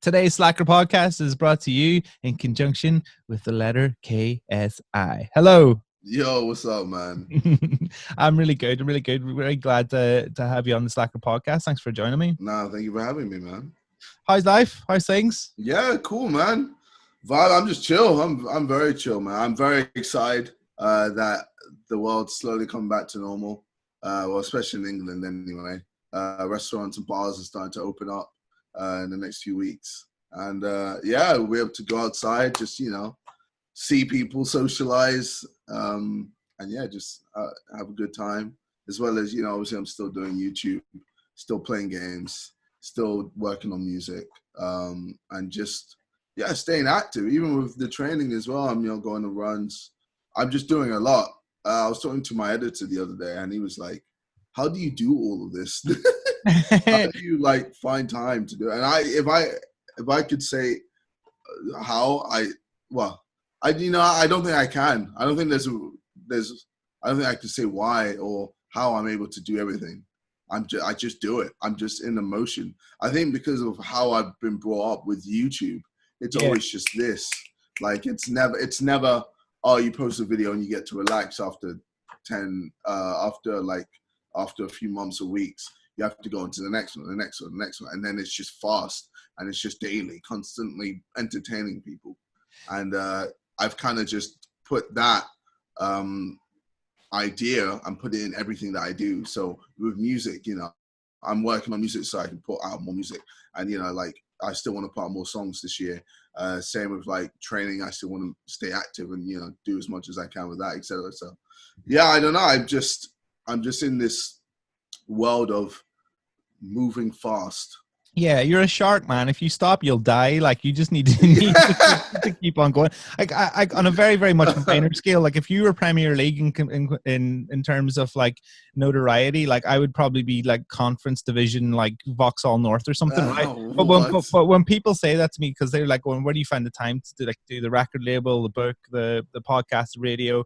Today's Slacker podcast is brought to you in conjunction with the letter KSI. Hello. Yo, what's up, man? I'm really good. I'm really good. We're very glad to have you on the Slacker podcast. Thanks for joining me. Nah, thank you for having me, man. How's life? How's things? Yeah, cool, man. Vibe, I'm just chill. I'm very chill, man. I'm very excited that the world's slowly coming back to normal. Well, especially in England, anyway. Restaurants and bars are starting to open up in the next few weeks, and yeah, we'll be able to go outside, just see people, socialize, and yeah, just have a good time. As well as obviously, I'm still doing YouTube, still playing games, still working on music, and just staying active. Even with the training as well, I'm going to runs. I'm just doing a lot. I was talking to my editor the other day, and he was like, "How do you do all of this? How do you find time to do it?" And if I could say how I don't think I can. I don't think I don't think I can say why or how I'm able to do everything. I just do it. I'm just in emotion. I think because of how I've been brought up with YouTube, it's always just this. It's never, oh, you post a video and you get to relax after after a few months or weeks. You have to go into the next one, the next one, the next one. And then it's just fast and it's just daily, constantly entertaining people. And I've kind of just put that idea and put it in everything that I do. So with music, I'm working on music so I can put out more music. And, I still want to put out more songs this year. Same with training. I still want to stay active and, do as much as I can with that, etc. So yeah, I don't know. I'm just in this world of moving fast. Yeah, you're a shark, man. If you stop, you'll die. You just need to keep on going. I on a very, very much minor scale. If you were Premier League in terms of notoriety, I would probably be Conference Division, Vauxhall North or something, right? But when people say that to me, because they're going, "Where do you find the time to do the record label, the book, the podcast, the radio,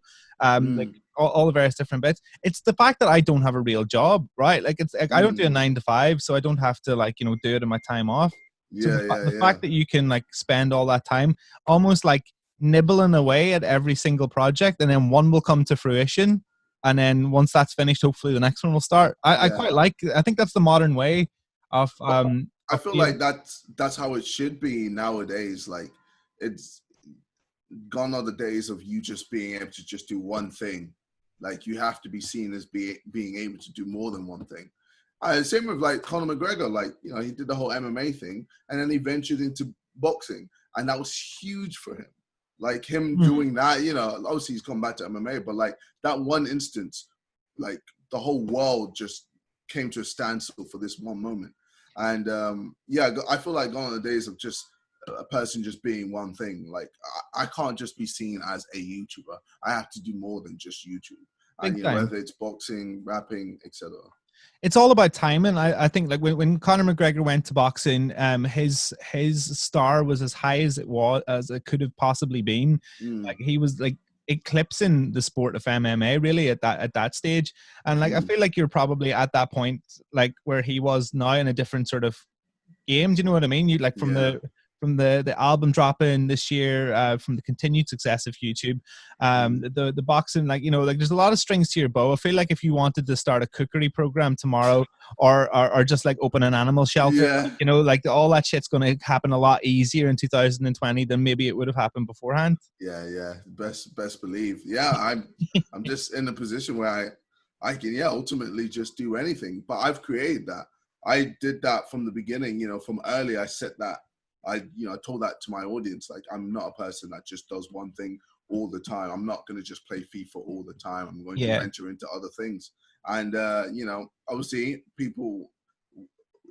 all the various different bits?" It's the fact that I don't have a real job, right? I don't do a 9 to 5, so I don't have to do it in my time off. So the fact that you can spend all that time almost nibbling away at every single project, and then one will come to fruition, and then once that's finished, hopefully the next one will start. I quite I think that's the modern way of I feel like that's how it should be nowadays. It's gone are the days of you just being able to just do one thing. You have to be seen as being able to do more than one thing. Same with Conor McGregor. He did the whole MMA thing, and then he ventured into boxing, and that was huge for him. Him doing that, obviously he's come back to MMA, but that one instance, the whole world just came to a standstill for this one moment. And I feel like gone are the days of just a person just being one thing. I can't just be seen as a YouTuber. I have to do more than just YouTube. And whether it's boxing, rapping, etc. It's all about timing. I think when Conor McGregor went to boxing, his star was as high as it could have possibly been. He was eclipsing the sport of MMA really at that stage. And I feel like you're probably at that point where he was now in a different sort of game. Do you know what I mean? You from the album dropping this year, from the continued success of YouTube, the boxing, there's a lot of strings to your bow. I feel like if you wanted to start a cookery program tomorrow, or just open an animal shelter, all that shit's going to happen a lot easier in 2020 than maybe it would have happened beforehand. Yeah, best believe. Yeah, I'm just in a position where I can ultimately just do anything. But I've created that. I did that from the beginning. From early, I set that. I told that to my audience. I'm not a person that just does one thing all the time. I'm not going to just play FIFA all the time. I'm going to enter into other things. And, obviously people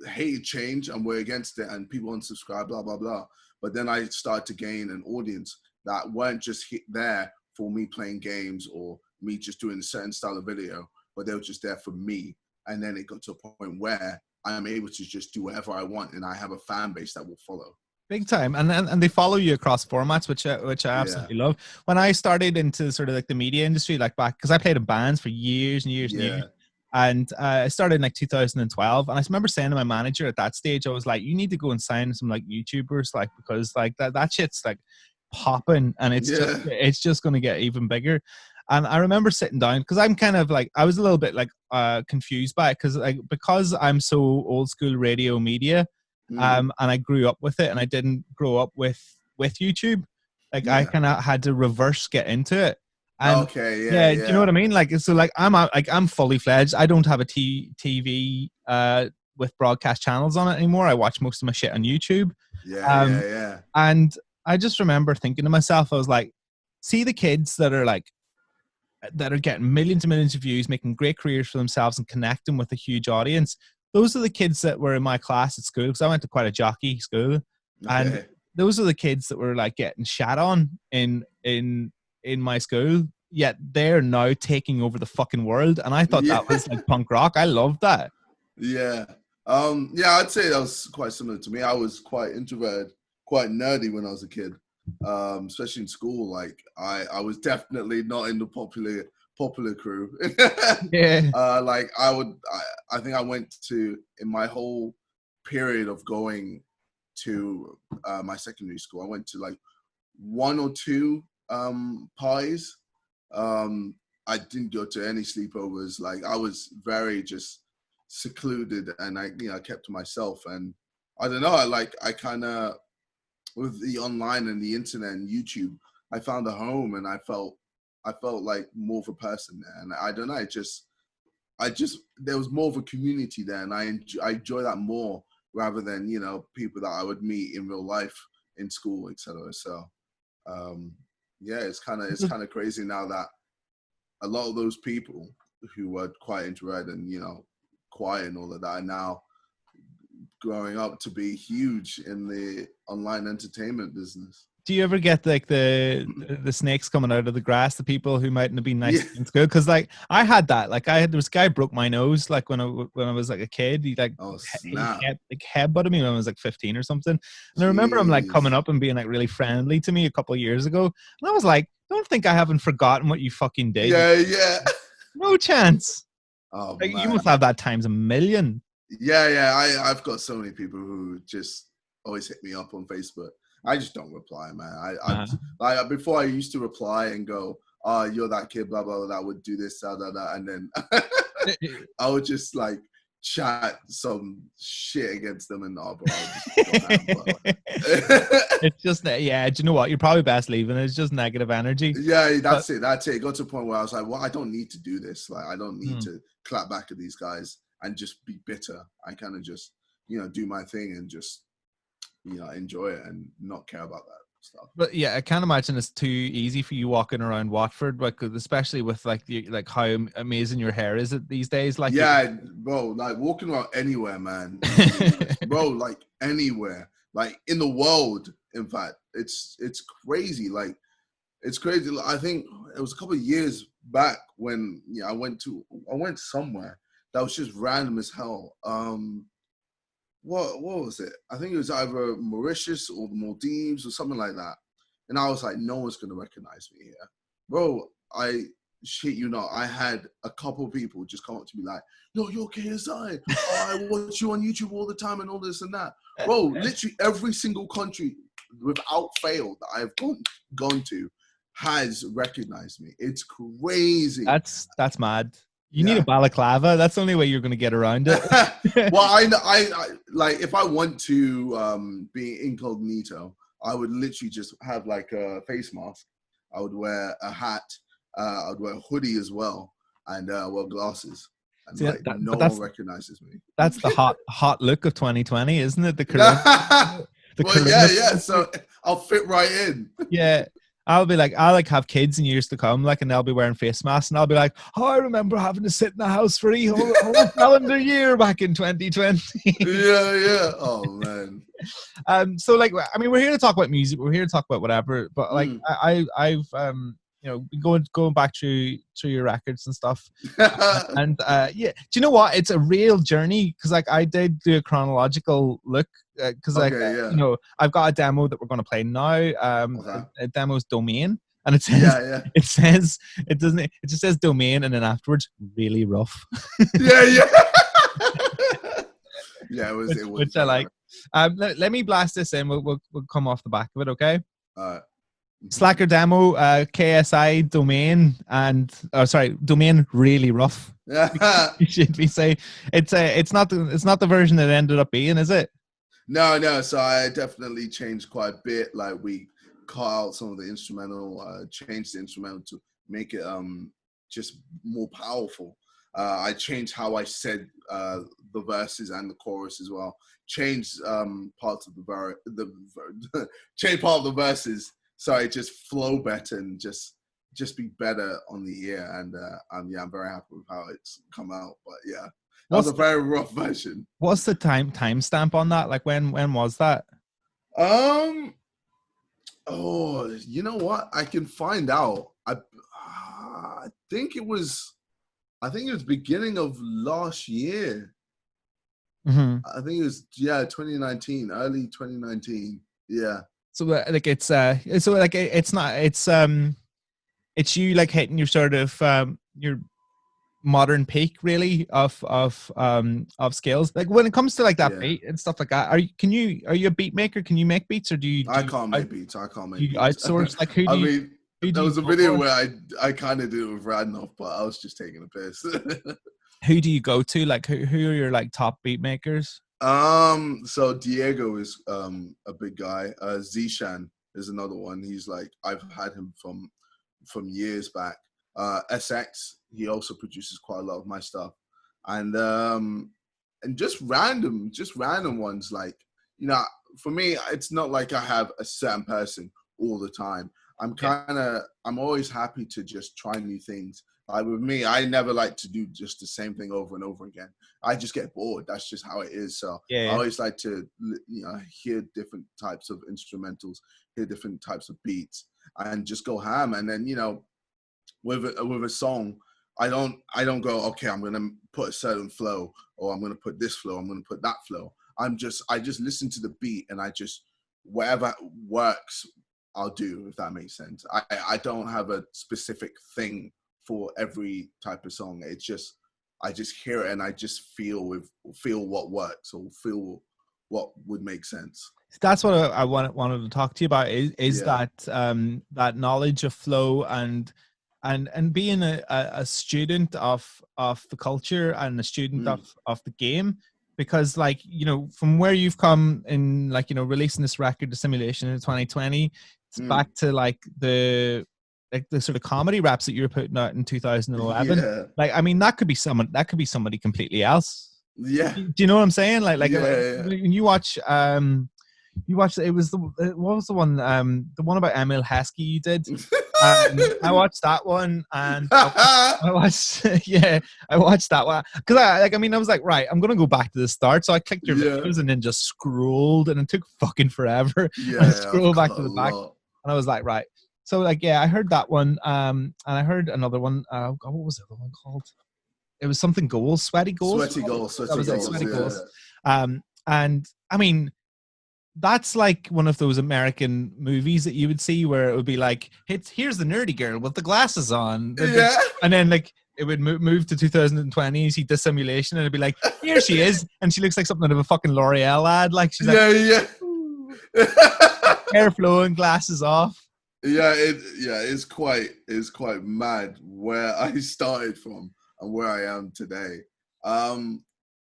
hate change and we're against it, and people unsubscribe, blah, blah, blah. But then I started to gain an audience that weren't just there for me playing games or me just doing a certain style of video, but they were just there for me. And then it got to a point where I'm able to just do whatever I want, and I have a fan base that will follow. Big time, and they follow you across formats, which I absolutely love. When I started into sort of the media industry, back because I played in bands for years and years and years, And I started in like 2012, and I remember saying to my manager at that stage, I was like, "You need to go and sign some like YouTubers, like because like that shit's like popping, and Yeah. it's just going to get even bigger." And I remember sitting down because I'm kind of like I was a little bit like confused by it because I'm so old school radio media, and I grew up with it, and I didn't grow up with YouTube. Like I Yeah. kind of had to reverse get into it, and Okay. Yeah. yeah, do you know Yeah. what I mean? Like, so like I'm fully fledged. I don't have a TV with broadcast channels on it anymore. I watch most of my shit on YouTube. Yeah. Yeah. Um, Yeah. and I just remember thinking to myself, I was like, see the kids that are getting millions and millions of views, making great careers for themselves and connecting with a huge audience. Those are the kids that were in my class at school, because I went to quite a jockey school. And Okay. those are the kids that were like getting shat on in my school, yet they're now taking over the fucking world. And I thought Yeah. that was like punk rock. I loved that. Yeah. Yeah, I'd say that was quite similar to me. I was quite introverted, quite nerdy when I was a kid. Especially in school. Like I was definitely not in the popular crew. Yeah. Like I think I went to, in my whole period of going to my secondary school, I went to like one or two parties. I didn't go to any sleepovers. Like I was very just secluded, and I kept to myself. And I don't know, I kind of, with the online and the internet and YouTube, I found a home, and I felt like more of a person there. And I don't know, I just there was more of a community there, and I enjoy that more, rather than people that I would meet in real life in school, etc. So yeah, it's kind of crazy now that a lot of those people who were quite introverted and quiet and all of that are now growing up to be huge in the online entertainment business. Do you ever get like the snakes coming out of the grass, the people who mightn't have been nice Yeah. in school? Because like I had that. Like there was a guy broke my nose like when I was like a kid. He like Oh he snap! headbutted me when I was like 15 or something. And I remember him like coming Jeez. up and being like really friendly to me a couple of years ago. And I was like, don't think I haven't forgotten what you fucking did. Yeah, yeah. No chance. Oh Like you man. must have that times a million. Yeah, yeah. I've got so many people who just always hit me up on Facebook. I just don't reply, man. Like before I used to reply and go, "Oh, you're that kid, blah blah blah, that would do this, that, and then I would just like chat some shit against them, and bro, It's just yeah. Do you know what? You're probably best leaving. It's just negative energy. Yeah, that's it. It got to a point where I was like, well, I don't need to do this. Like, I don't need to clap back at these guys and just be bitter. I kind of just do my thing and just enjoy it and not care about that stuff. But yeah, I can't imagine it's too easy for you walking around Watford, like especially with like how amazing your hair is these days. Like yeah, bro, like walking around anywhere, man, bro, like anywhere, like in the world. In fact, it's crazy. Like it's crazy. I think it was a couple of years back when I went somewhere that was just random as hell. What was it? I think it was either Mauritius or the Maldives or something like that. And I was like, no one's gonna recognize me here, bro. I shit you not. I had a couple of people just come up to me like, "Yo, you're KSI. I watch you on YouTube all the time and all this and that." Bro, literally every single country without fail that I've gone to has recognized me. It's crazy. That's mad. You need a balaclava. That's the only way you're going to get around it. Well, I like if I want to be incognito, I would literally just have like a face mask. I would wear a hat. I would wear a hoodie as well, and wear glasses. And see, no one recognizes me. That's the hot look of 2020, isn't it? The well, yeah. So I'll fit right in. Yeah. I'll have kids in years to come, like, and they'll be wearing face masks, and I'll be like, "Oh, I remember having to sit in the house for a whole calendar year back in 2020." Yeah. Oh man. So like, I mean, we're here to talk about music. We're here to talk about whatever. But like, I've going back through your records and stuff, and yeah. Do you know what? It's a real journey because like I did do a chronological look because I've got a demo that we're going to play now. A demo's Domain. and it says Yeah. it doesn't it just says domain, and then afterwards really rough. Yeah. Yeah, it was which I like. Let me blast this in. We'll come off the back of it, okay? uh, Slacker demo, KSI domain, and sorry, domain really rough. Should we say it's not the version that ended up being, is it? No. So I definitely changed quite a bit. Like we cut out some of the instrumental, changed the instrumental to make it just more powerful. I changed how I said the verses and the chorus as well. Changed parts of changed part of the verses so it just flow better and just be better on the ear. And I'm very happy with how it's come out. But yeah, that was a very rough version. What's the timestamp on that? Like when was that? Oh, you know what? I can find out. I think it was beginning of last year. Mm-hmm. I think it was 2019, early 2019. Yeah. So like it's not it's you like hitting your sort of your modern peak really of skills. Like when it comes to like that beat and stuff like that, are you a beat maker? Can you make beats, or do you I can't make beats. Outsource? Like who do you there was a video where I kind of did it with Radnoff, but I was just taking a piss. Who do you go to? Like who are your like top beat makers? So Diego is a big guy. Zishan is another one. He's like, I've had him from years back. SX, he also produces quite a lot of my stuff. And just random ones, like, you know, for me, it's not like I have a certain person all the time. I'm always happy to just try new things. Like with me, I never like to do just the same thing over and over again. I just get bored. That's just how it is. So I always like to, you know, hear different types of instrumentals, hear different types of beats, and just go ham. And then, you know, with a song, I don't go, okay, I'm gonna put a certain flow, or I'm gonna put this flow, I'm gonna put that flow. I just listen to the beat, and I just, whatever works, I'll do, if that makes sense. I don't have a specific thing for every type of song. It's just, I just hear it and I just feel what works, or feel what would make sense. That's what I wanted to talk to you about is that that knowledge of flow and being a student of the culture and a student of the game, because like, you know, from where you've come in, like, you know, releasing this record, The Simulation, in 2020, it's back to like the sort of comedy raps that you were putting out in 2011. Like, I mean, that could be somebody completely else. Do you know what I'm saying? Like when you watch it was what was the one about Emil Heskey you did? I watched that one, and I watched that one because I was like, right, I'm gonna go back to the start. So I clicked your videos and then just scrolled, and it took fucking forever. I scrolled back to the back, and I was like, right. So like, I heard that one, and I heard another one. God, what was the other one called? It was something goals, sweaty goals. Sweaty goals. Sweaty goals. And I mean, that's like one of those American movies that you would see where it would be like, here's the nerdy girl with the glasses on. And then like it would move to 2020, you see Dissimulation, and it'd be like, here she is, and she looks like something out of a fucking L'Oreal ad. Like she's like, hair flowing, glasses off. It's quite mad where I started from and where I am today.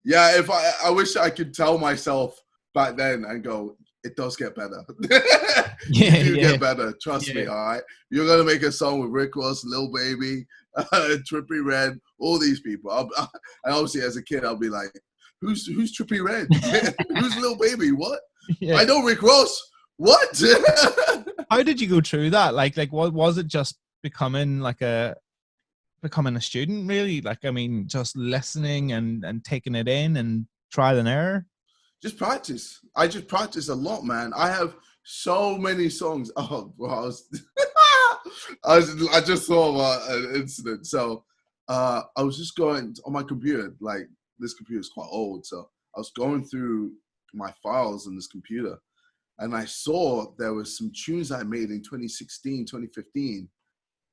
If I wish I could tell myself back then and go, it does get better. You get better. Trust me. All right. You're going to make a song with Rick Ross, Lil Baby, Trippie Redd, all these people. And obviously as a kid, I'll be like, who's Trippie Redd? Who's Lil Baby? What? Yeah. I know Rick Ross. What? How did you go through that? Like what was it, just becoming a student really? Like, I mean, just listening and taking it in and trial and error? Just practice. I just practice a lot, man. I have so many songs. Oh, bro, I just saw an incident. So I was just going on my computer. Like, this computer is quite old, so I was going through my files in this computer, and I saw there was some tunes I made in 2016, 2015,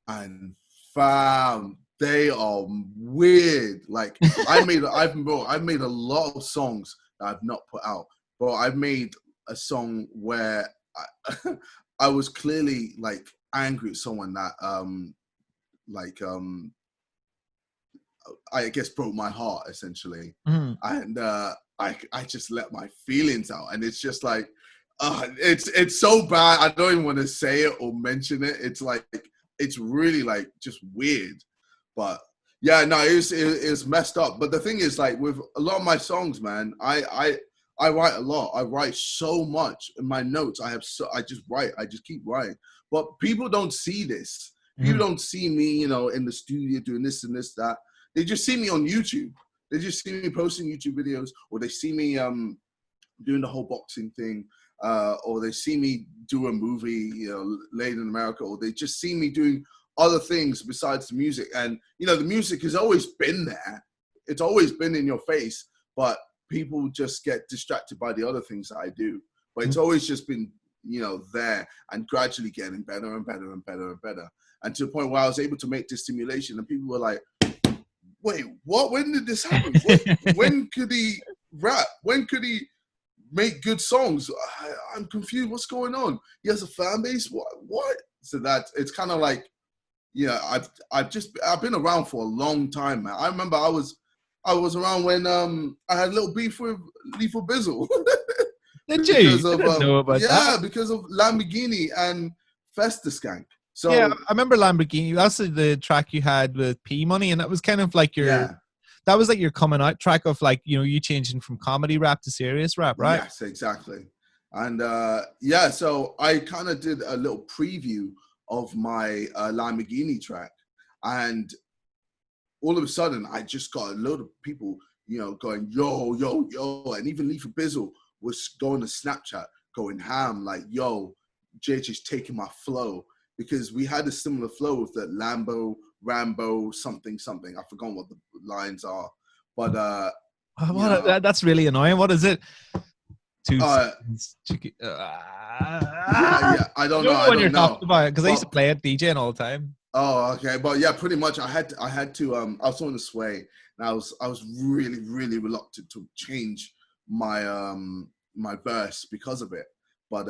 and found they are weird. Like I've made a lot of songs that I've not put out. Bro, I've made a song where I was clearly like angry at someone that I guess broke my heart essentially. And I just let my feelings out, and it's just like it's so bad I don't even want to say it or mention it. It's like it's really like just weird. But yeah, no, it's messed up. But the thing is, like with a lot of my songs, man, I write a lot. I write so much in my notes. I just write. I just keep writing. But people don't see this. People don't see me, you know, in the studio doing this and this, that. They just see me on YouTube. They just see me posting YouTube videos, or they see me doing the whole boxing thing, or they see me do a movie, you know, Laid in America, or they just see me doing other things besides the music. And, you know, the music has always been there. It's always been in your face, but people just get distracted by the other things that I do. But it's always just been, you know, there and gradually getting better and better and better and better. And to the point where I was able to make this simulation, and people were like, wait, what? When did this happen? When could he rap? When could he make good songs? I'm confused. What's going on? He has a fan base? What? So that it's kind of like, yeah, I've been around for a long time, man. I remember I was around when I had a little beef with Lethal Bizzle. Did you? Because of I didn't know about that. because of Lamborghini and Festa Skank. So Yeah, I remember Lamborghini. That's the track you had with P Money, and that was kind of like that was like your coming out track of like, you know, you changing from comedy rap to serious rap, right? Yes, exactly. And so I kind of did a little preview of my Lamborghini track, and all of a sudden I just got a load of people, you know, going yo, yo, yo, and even Lethal Bizzle was going to Snapchat, going ham, like, yo, JJ's taking my flow. Because we had a similar flow with the Lambo, Rambo, something. I forgot what the lines are. But that's really annoying. What is it? 2 seconds. Yeah, I don't know. I don't know about it because I used to play it DJing all the time. Oh, okay. But yeah, pretty much I had to I was on the sway, and I was really, really reluctant to change my my verse because of it. But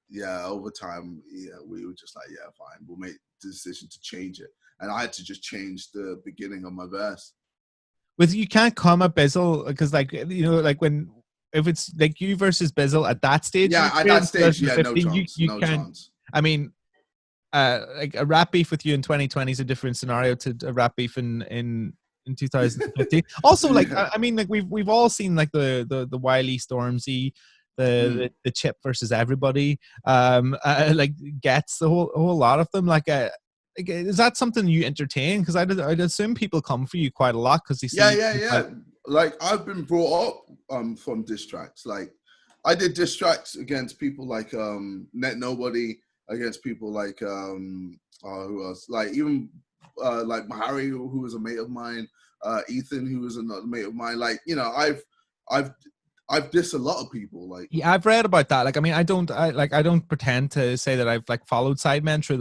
yeah, over time, yeah, we were just like, yeah, fine, we'll make the decision to change it. And I had to just change the beginning of my verse. With you can't come at Bizzle because, like, you know, like if it's like you versus Bizzle at that stage, yeah, at that stage, yeah, no chance, you no can't. Chance. I mean, like a rap beef with you in 2020 is a different scenario to a rap beef in 2015. Also, like, I mean, like we've all seen like the Wiley Stormzy, the Chip versus everybody, like Gets a whole lot of them. Like, is that something you entertain? Because I'd assume people come for you quite a lot because they see. Yeah. Like I've been brought up from diss tracks. Like I did diss tracks against people like Net Nobody, against people like who else? Like even like Harry, who was a mate of mine, Ethan, who was another mate of mine. Like, you know, I've dissed a lot of people. Like, yeah, I've read about that. Like, I mean, I don't pretend to say that I've like followed Sidemen through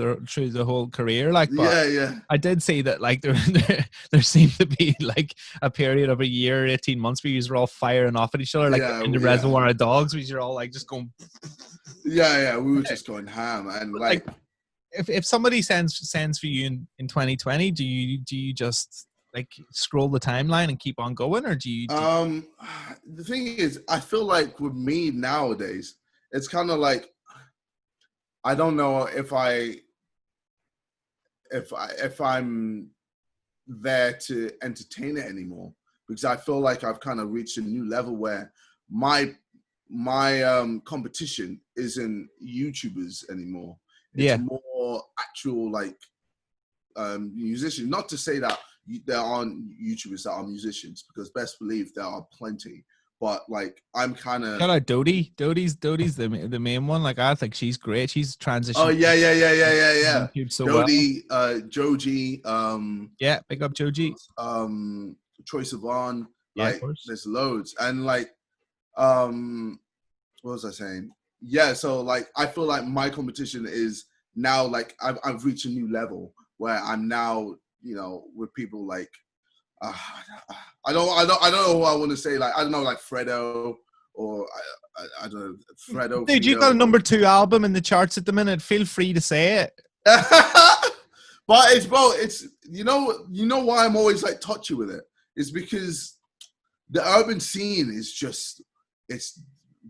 the whole career. Like, but yeah. I did say that like there seemed to be like a period of a year, 18 months where you were all firing off at each other, like in the Reservoir of Dogs, where you're all like just going. Yeah, we were just going ham, and like if somebody sends for you in 2020, do you just like scroll the timeline and keep on going, or do you the thing is, I feel like with me nowadays, it's kind of like I don't know if I'm there to entertain it anymore, because I feel like I've kind of reached a new level where my competition isn't YouTubers anymore. It's more actual like musicians. Not to say that there aren't YouTubers that are musicians, because best believe there are plenty. But like I'm kind of shout out Dodie. Dodie's the main one. Like I think she's great. She's transitioned. Oh yeah. YouTube so Dodie, well. Joji, yeah, big up Joji. Troy Sivan. Yeah, like of course. there's loads. And like what was I saying? yeah, so like I feel like my competition is now like I've reached a new level where I'm now, you know, with people like uh, I don't know who I want to say, like I don't know, like Fredo or I don't know, Fredo Dude, you got a Fido. number 2 album in the charts at the minute. Feel free to say it. But it's, bro, it's, you know why I'm always like touchy with it. It's because the urban scene is just, it's,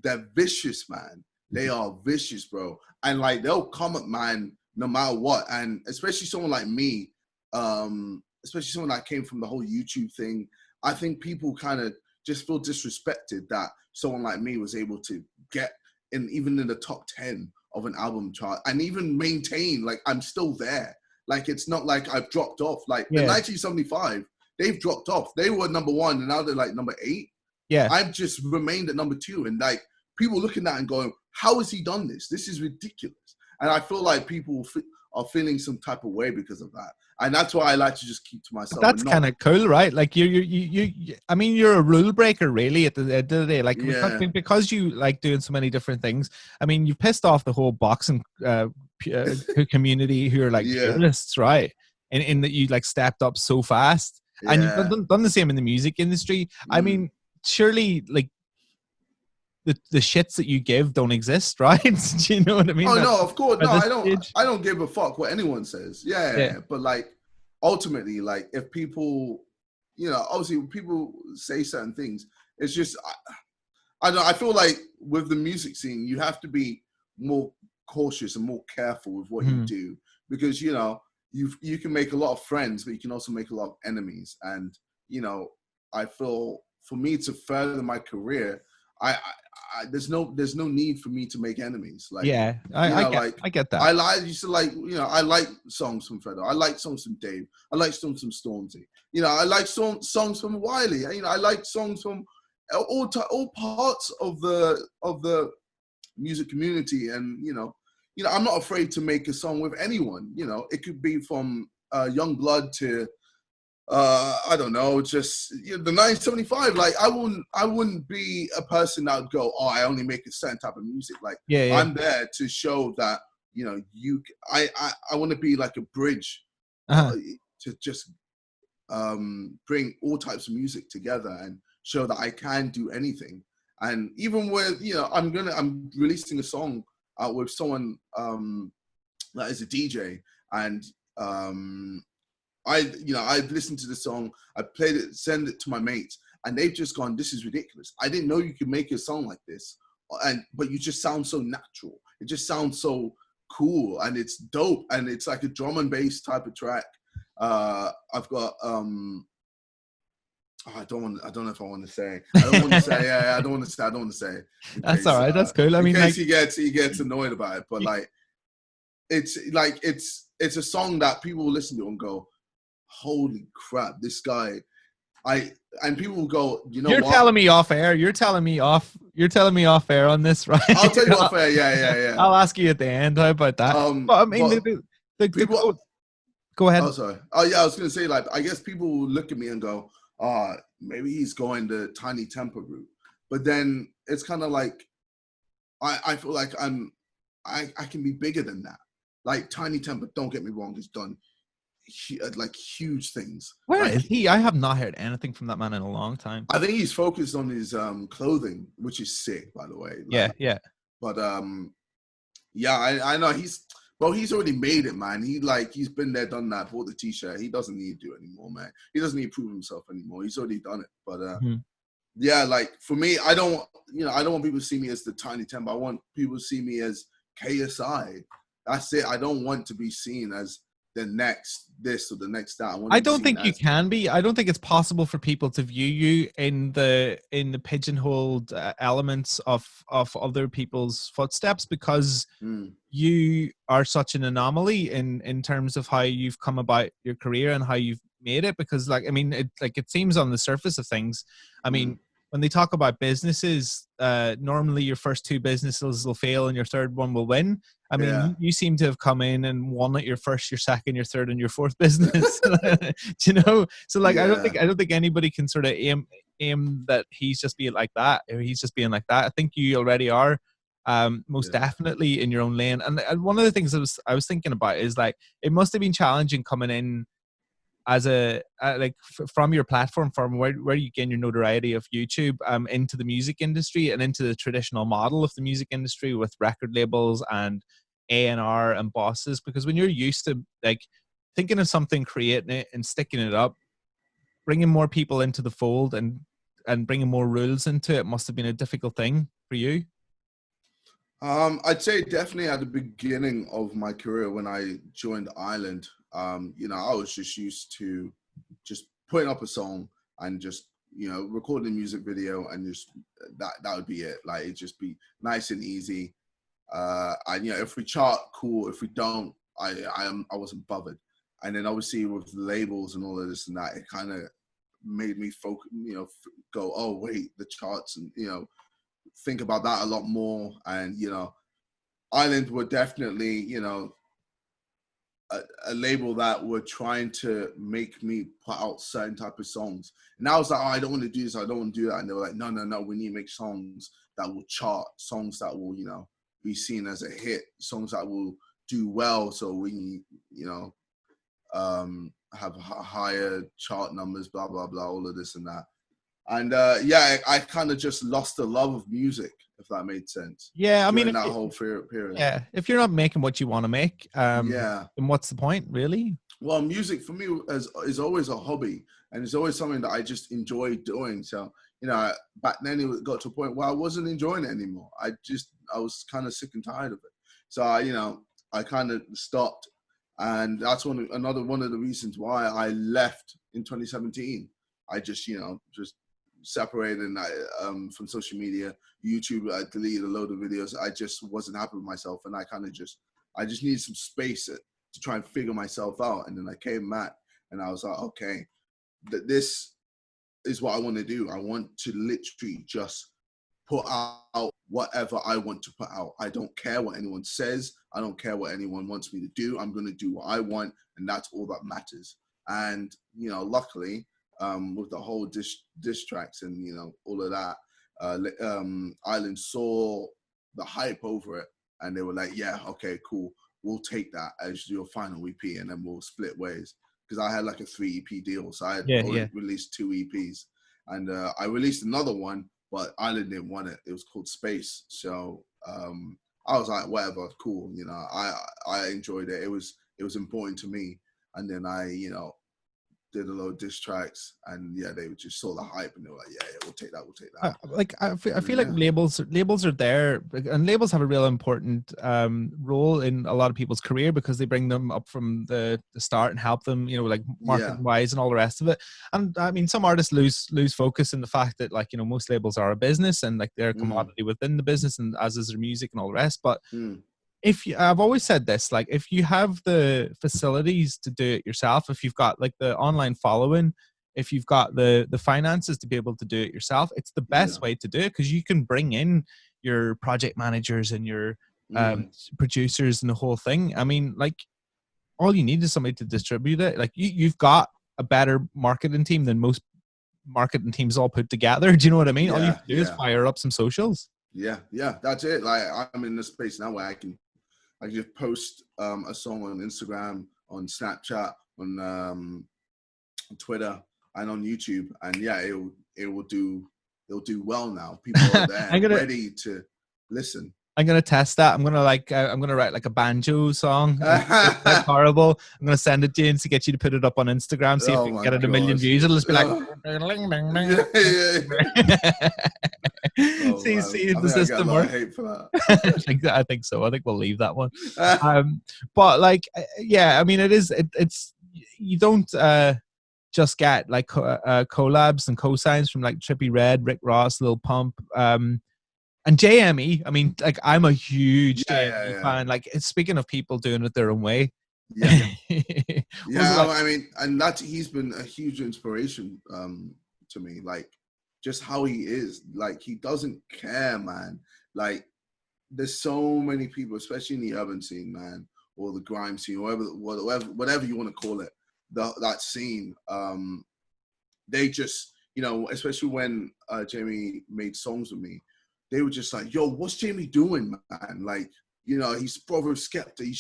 they're vicious, man. They are vicious, bro. And like they'll come up, man, no matter what. And especially someone like me, especially someone that came from the whole YouTube thing. I think people kind of just feel disrespected that someone like me was able to get in, even in the top 10 of an album chart, and even maintain, like I'm still there. Like it's not like I've dropped off. Like the 1975, they've dropped off. They were number 1 and now they're like number 8. Yeah. I've just remained at number 2, and like people looking at it and going, how has he done this? This is ridiculous. And I feel like people are feeling some type of way because of that. And that's why I like to just keep to myself. But that's kind of cool, right? Like you I mean, you're a rule breaker really at the end of the day. Like because you like doing so many different things. I mean, you pissed off the whole boxing community who are like purists, right? In that you like stepped up so fast, and you've done the same in the music industry. I mean, surely like the shits that you give don't exist, right? Do you know what I mean? Oh no, of course, no. I don't give a fuck what anyone says. Yeah. But like, ultimately, like if people, you know, obviously when people say certain things, it's just, I don't know. I feel like with the music scene, you have to be more cautious and more careful with what you do, because you know you can make a lot of friends, but you can also make a lot of enemies. And you know, I feel for me to further my career, there's no need for me to make enemies. Like I get that. I used to like, you know, I like songs from Fredo. I like songs from Dave. I like songs from Stormzy. You know, I like songs from Wiley. You know, I like songs from all parts of the music community. And you know, I'm not afraid to make a song with anyone. You know, it could be from Young Blood to I don't know, just the 1975. Like I wouldn't be a person that would go, oh, I only make a certain type of music. Like I'm there to show that, you know, I want to be like a bridge to just bring all types of music together and show that I can do anything. And even with, you know, I'm releasing a song with someone that is a DJ, and I've listened to the song, I played it, send it to my mates, and they've just gone, this is ridiculous. I didn't know you could make a song like this. But you just sound so natural. It just sounds so cool, and it's dope, and it's like a drum and bass type of track. I've got I don't know if I want to say. I don't want to say. I don't want to say. That's all right. That's cool. I mean, in case he gets annoyed about it, but like, it's a song that people will listen to and go, holy crap, this guy. And people will go, you know, you're telling me off air. You're telling me off air on this, right? I'll tell you off air. Yeah. I'll ask you at the end. How about that? But I mean, people. Go ahead. Oh, sorry. Oh, yeah. I was gonna say, like, I guess people will look at me and go, maybe he's going the Tiny Temper route. But then it's kind of like, I feel like I can be bigger than that. Like Tiny Temper, don't get me wrong, he's done like huge things. Where is he? I have not heard anything from that man in a long time. I think he's focused on his clothing, which is sick, by the way. Like, yeah. But I know he's already made it, man. He's been there, done that, bought the t-shirt. He doesn't need to do it anymore, man. He doesn't need to prove himself anymore. He's already done it. But yeah, like for me, I don't want people to see me as the Tiny Temper. I want people to see me as KSI. That's it. I don't want to be seen as the next this or the next that. I don't think you can be. I don't think it's possible for people to view you in the pigeonholed elements of other people's footsteps, because you are such an anomaly in terms of how you've come about your career and how you've made it. Because like, I mean, it seems on the surface of things, I mean, when they talk about businesses, normally your first 2 businesses will fail and your third one will win. I mean, you seem to have come in and won at your first, your second, your third, and your fourth business. You know, so like, I don't think anybody can sort of aim that he's just being like that, or he's just being like that. I think you already are most Yeah. definitely in your own lane. And one of the things I was thinking about is like, it must have been challenging coming in as from your platform, from where you gain your notoriety of YouTube, into the music industry and into the traditional model of the music industry with record labels and A&R and bosses. Because when you're used to like thinking of something, creating it and sticking it up, bringing more people into the fold and bringing more rules into it must have been a difficult thing for you. I'd say definitely at the beginning of my career when I joined Ireland, I was just used to just putting up a song and just, recording a music video and just that would be it. Like it'd just be nice and easy. And if we chart, cool. If we don't, I wasn't bothered. And then obviously with the labels and all of this and that, it kind of made me focus, go, oh wait, the charts and think about that a lot more. And Ireland were definitely a label that were trying to make me put out certain type of songs, and I was like, oh, I don't want to do this, I don't want to do that. And they were like, no, we need to make songs that will chart, songs that will be seen as a hit, songs that will do well, so we have higher chart numbers, blah blah blah, all of this and that. And I kind of just lost the love of music, if that made sense. Yeah, I mean, during that whole period. Yeah, if you're not making what you want to make, Yeah. then what's the point, really? Well, music for me is always a hobby, and it's always something that I just enjoy doing. So, back then it got to a point where I wasn't enjoying it anymore. I was kind of sick and tired of it. So, I kind of stopped, and that's another one of the reasons why I left in 2017. I just separated from social media, YouTube. I deleted a load of videos. I just wasn't happy with myself, and I just needed some space to try and figure myself out. And then I came back, and I was like, okay, this is what I want to do. I want to literally just put out whatever I want to put out. I don't care what anyone says. I don't care what anyone wants me to do. I'm going to do what I want, and that's all that matters. And luckily, with the whole diss tracks and all of that, Ireland saw the hype over it, and they were like, yeah, okay, cool, we'll take that as your final EP, and then we'll split ways. Because I had like a 3 EP deal, so I had released 2 EPs, and I released another one, but Ireland didn't want it. It was called Space. So I was like, whatever, cool. I enjoyed it. It was important to me. And then I did a lot of diss tracks, and they just saw the hype, and they were like, yeah, we'll take that. I feel like labels are there, and labels have a real important role in a lot of people's career, because they bring them up from the start and help them, like marketing wise and all the rest of it. And I mean, some artists lose focus in the fact that most labels are a business, and they're a commodity within the business, and as is their music and all the rest. But I've always said this, if you have the facilities to do it yourself, if you've got the online following, if you've got the finances to be able to do it yourself, it's the best way to do it, because you can bring in your project managers and your producers and the whole thing. I mean, all you need is somebody to distribute it. You've got a better marketing team than most marketing teams all put together. Do you know what I mean? All you have to do is fire up some socials. Yeah, that's it. I'm in this space now where I can just post a song on Instagram, on Snapchat, on Twitter, and on YouTube, and it'll do well now. People are there ready to listen. I'm gonna test that. I'm gonna write a banjo song. That's horrible. I'm gonna send it to you and to get you to put it up on Instagram. See if we can get it 1 million views. It'll just be like. See if the system works. I think so. I think we'll leave that one. But I mean, it's you don't just get collabs and cosigns from Trippie Redd, Rick Ross, Lil Pump, and JME. I mean, I'm a huge JME fan. Speaking of people doing it their own way. I mean, and he's been a huge inspiration to me. Just how he is. He doesn't care, man. There's so many people, especially in the urban scene, man, or the grime scene, whatever you want to call it, that scene. They just, especially when Jamie made songs with me, they were just like, yo, what's Jamie doing, man? Like, you know, he's Brother Skepta. He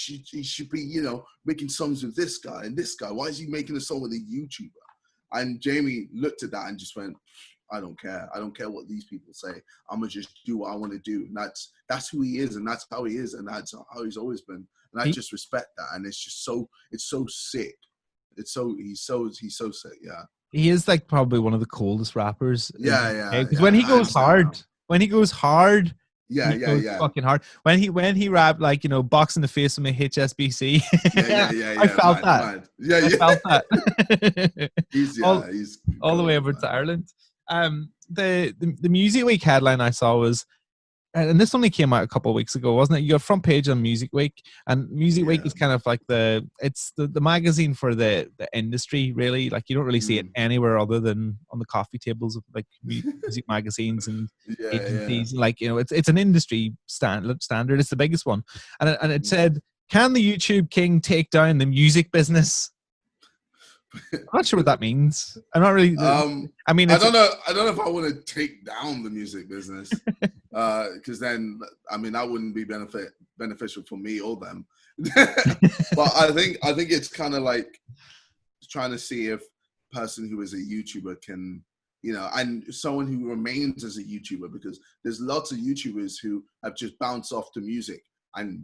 should be, you know, making songs with this guy and this guy. Why is he making a song with a YouTuber? And Jamie looked at that and just went, I don't care. I don't care what these people say. I'm gonna just do what I want to do. And that's who he is, and that's how he is, and that's how he's always been. And I just respect that. And it's just it's so sick. He's so sick. Yeah. He is like probably one of the coldest rappers. Yeah. Because when he goes hard, yeah, he goes fucking hard. When he rapped like, you know, box in the face with my HSBC. Yeah. I felt mad, that. Mad. Yeah. I felt that. he's all the way over to Ireland. The Music Week headline I saw was, and this only came out a couple of weeks ago, wasn't it? You got front page on Music Week, and Music Week is kind of like the magazine for the industry, really. Like you don't really see it anywhere other than on the coffee tables of like music magazines and agencies. Like, you know, it's an industry standard. It's the biggest one, and it said, "Can the YouTube king take down the music business?" I'm not sure what that means. I'm not really. I mean, I don't know if I want to take down the music business, because then, I mean, that wouldn't be beneficial for me or them. But I think it's kind of like trying to see if a person who is a YouTuber can, you know, and someone who remains as a YouTuber, because there's lots of YouTubers who have just bounced off to music and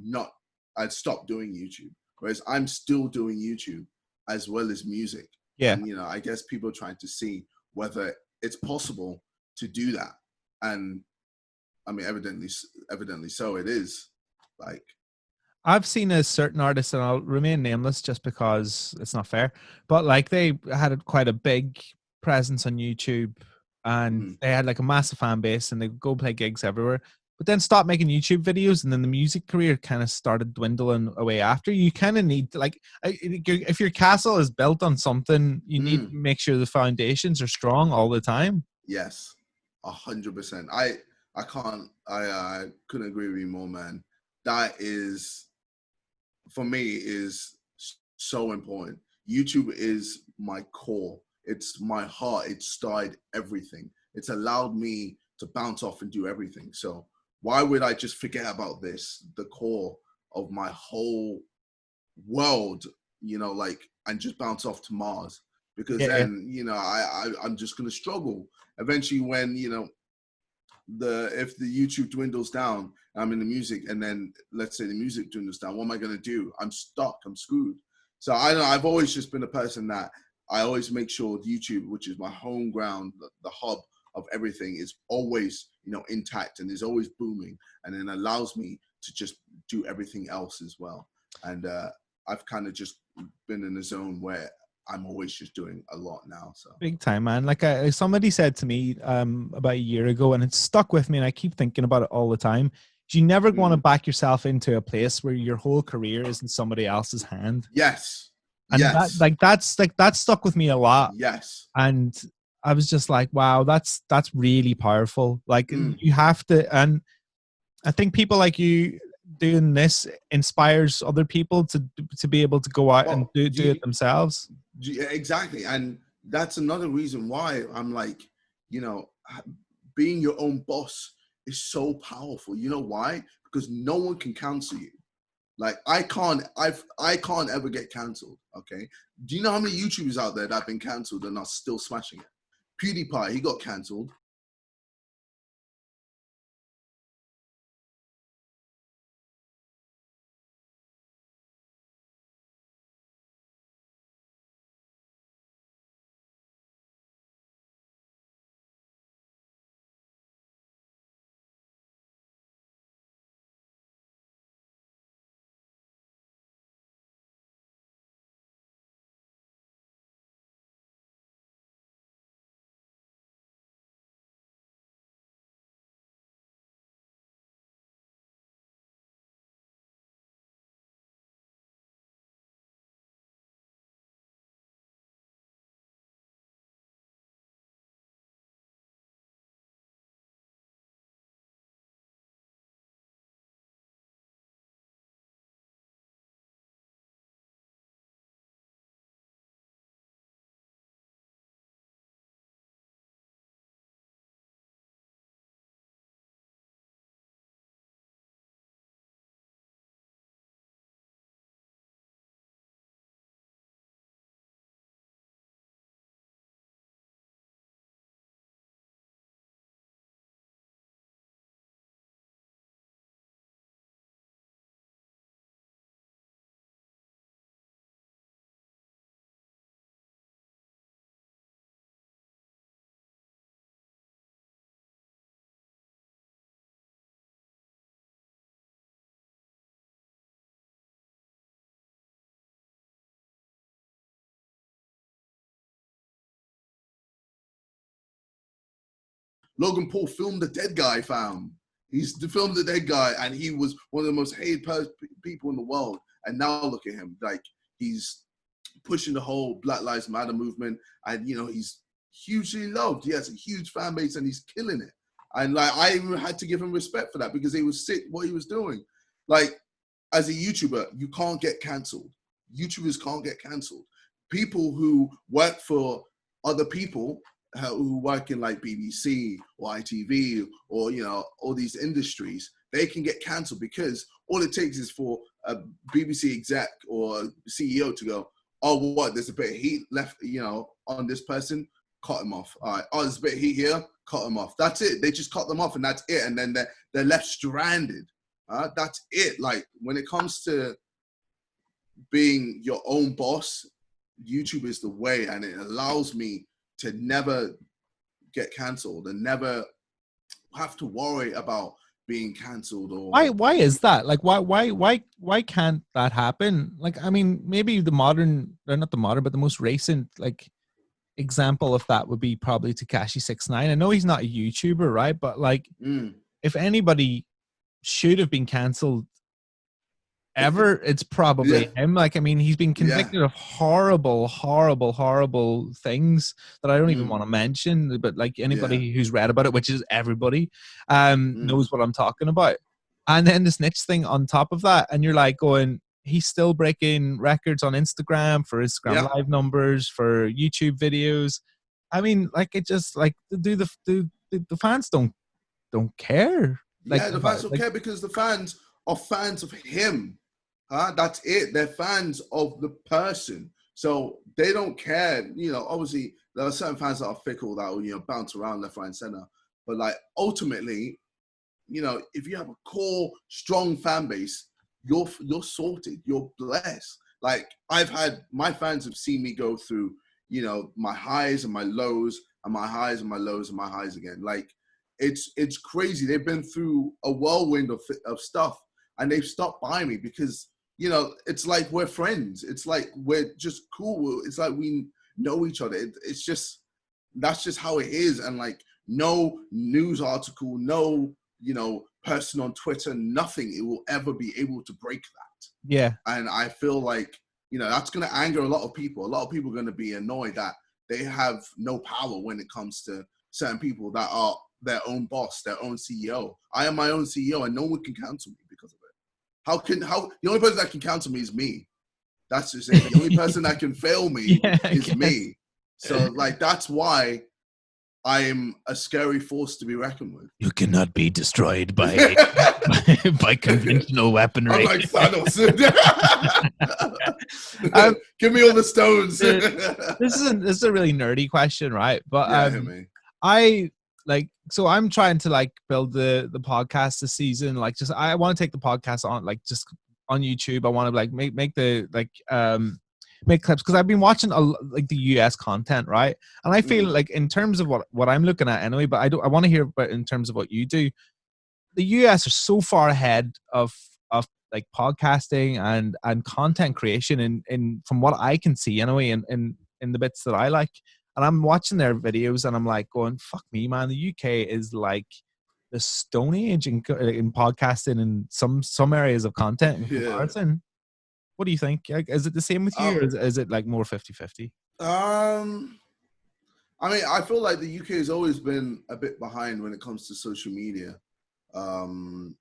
I'd stopped doing YouTube, whereas I'm still doing YouTube as well as music. Yeah. And, you know, I guess people are trying to see whether it's possible to do that. And I mean, evidently so it is. Like, I've seen a certain artist, and I'll remain nameless just because it's not fair, but like they had quite a big presence on YouTube, and they had like a massive fan base, and they go play gigs everywhere, but then stopped making YouTube videos, and then the music career kind of started dwindling away after. You kind of need to, like, if your castle is built on something, you need to make sure the foundations are strong all the time. Yes, 100%. I couldn't agree with you more, man. That is, for me, is so important. YouTube is my core. It's my heart. It started everything. It's allowed me to bounce off and do everything. So why would I just forget about this, the core of my whole world, you know, like, and just bounce off to Mars? Because then, you know, I'm just going to struggle eventually when, you know, if the YouTube dwindles down, I'm in the music, and then let's say the music dwindles down, what am I going to do? I'm stuck. I'm screwed. So I've always just been a person that I always make sure YouTube, which is my home ground, the hub of everything, is always, you know, intact and is always booming, and then allows me to just do everything else as well. And I've kind of just been in a zone where I'm always just doing a lot now. So big time, man. Like somebody said to me about a year ago, and it's stuck with me, and I keep thinking about it all the time. You never want to back yourself into a place where your whole career is in somebody else's hand. Yes. And that stuck with me a lot. Yes. And I was just like, wow, that's really powerful. Like you have to, and I think people like you doing this inspires other people to be able to go out and do it themselves. Exactly. And that's another reason why I'm like, you know, being your own boss is so powerful. You know why? Because no one can cancel you. Like I can't ever get cancelled. Okay. Do you know how many YouTubers out there that have been cancelled and are still smashing it? PewDiePie, he got cancelled. Logan Paul filmed the dead guy, fam. He's filmed the dead guy, and he was one of the most hated people in the world. And now look at him, like he's pushing the whole Black Lives Matter movement, and he's hugely loved. He has a huge fan base, and he's killing it. And like I even had to give him respect for that because he was sick what he was doing. Like as a YouTuber, you can't get cancelled. YouTubers can't get cancelled. People who work for other people who work in like BBC or ITV or all these industries, they can get cancelled because all it takes is for a BBC exec or CEO to go, oh, what? There's a bit of heat left, on this person. Cut him off. All right. Oh, there's a bit of heat here. Cut him off. That's it. They just cut them off, and that's it. And then they're left stranded. That's it. Like when it comes to being your own boss, YouTube is the way, and it allows me to never get cancelled and never have to worry about being cancelled. Or why is that? Like why can't that happen? Like I mean, maybe the most recent like example of that would be probably Takashi 69. I know he's not a YouTuber, right? But like if anybody should have been cancelled ever, it's probably him. Like I mean, he's been convicted of horrible things that I don't even want to mention, but like anybody who's read about it, which is everybody, knows what I'm talking about. And then the snitch thing on top of that, and you're like going, he's still breaking records on Instagram for Instagram live numbers, for YouTube videos. I mean, like it just like the fans don't care. Like the fans don't care because the fans are fans of him. That's it. They're fans of the person. So they don't care. Obviously there are certain fans that are fickle that will, bounce around left, right, and center. But like ultimately, if you have a core, strong fan base, you're sorted. You're blessed. Like my fans have seen me go through, my highs and my lows, and my highs and my lows and my highs again. Like it's crazy. They've been through a whirlwind of stuff, and they've stopped by me because it's like we're friends. It's like we're just cool. It's like we know each other. It's just that's just how it is. And like no news article, no person on Twitter, nothing. It will ever be able to break that. Yeah. And I feel like that's going to anger a lot of people. A lot of people are going to be annoyed that they have no power when it comes to certain people that are their own boss, their own CEO. I am my own CEO, and no one can cancel me because of it. The only person that can cancel me is me. That's just it. The only person that can fail me is me. So like that's why I'm a scary force to be reckoned with. You cannot be destroyed by by conventional weaponry. I'm like Thanos. Give me all the stones. This is a really nerdy question, right? But so I'm trying to like build the podcast this season. Like just I want to take the podcast on like just on YouTube. I want to like make the like make clips because I've been watching like the US content, right? And I feel like in terms of what I'm looking at anyway, but I want to hear about in terms of what you do. The US are so far ahead of like podcasting and content creation in from what I can see anyway in the bits that I like. And I'm watching their videos and I'm like going, fuck me, man. The UK is like the Stone Age in podcasting and some areas of content in comparison. What do you think? Is it the same with you, or is it like more 50-50? I mean, I feel like the UK has always been a bit behind when it comes to social media. The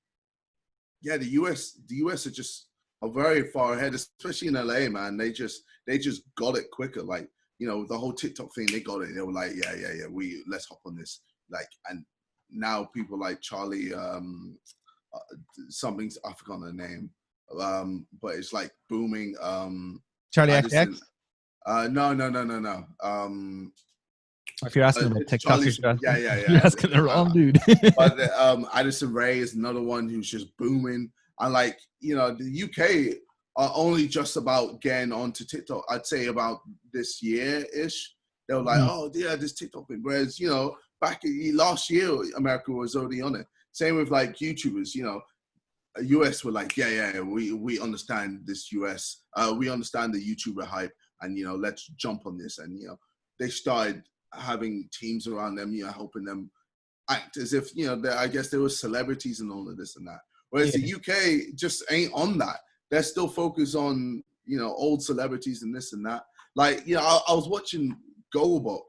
US are very far ahead, especially in LA, man. They just got it quicker. Like, the whole TikTok thing, they got it. They were like, let's hop on this. Like, and now people like Charlie, something's, I forgot the name. But it's like booming. Charlie XX? No. If you're asking about TikTok, you're asking the wrong dude. But Addison Rae is another one who's just booming. And like, the UK are only just about getting onto TikTok. I'd say about this year-ish. They were like, oh yeah, this TikTok thing. Whereas, back last year, America was already on it. Same with like YouTubers, US were like, we understand this US. We understand the YouTuber hype, and let's jump on this. And they started having teams around them, helping them act as if, you know, I guess there were celebrities and all of this and that. Whereas Yeah. the UK just ain't on that. They're still focused on, you know, old celebrities and this and that. Like, you know, I was watching Goalbox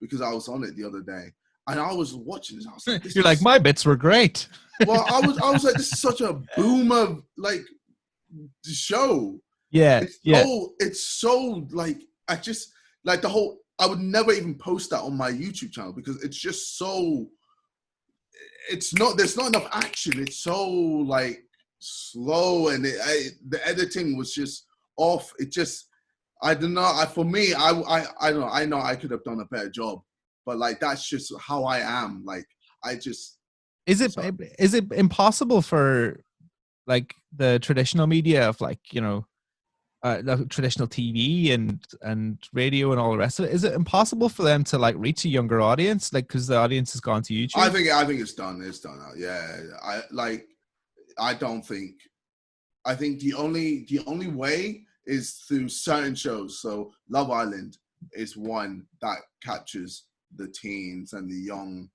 because I was on it the other day, and I was watching this. I was like, You're like, my bits were great. well, I was like, this is such a boomer like show. Yeah, It's so like, I just like the whole. I would never even post that on my YouTube channel because it's just so. It's not. There's not enough action. It's so like slow, and the editing was just off. It just. I don't know. For me, I don't know. I know I could have done a better job, but like that's just how I am. Like I just. Is it impossible for like the traditional media of like, you know, the traditional TV and radio and all the rest of it? Is it impossible for them to like reach a younger audience, like because the audience has gone to YouTube? I think it's done. It's done now. Yeah. I don't think. I think the only way is through certain shows. So Love Island is one that captures the teens and the young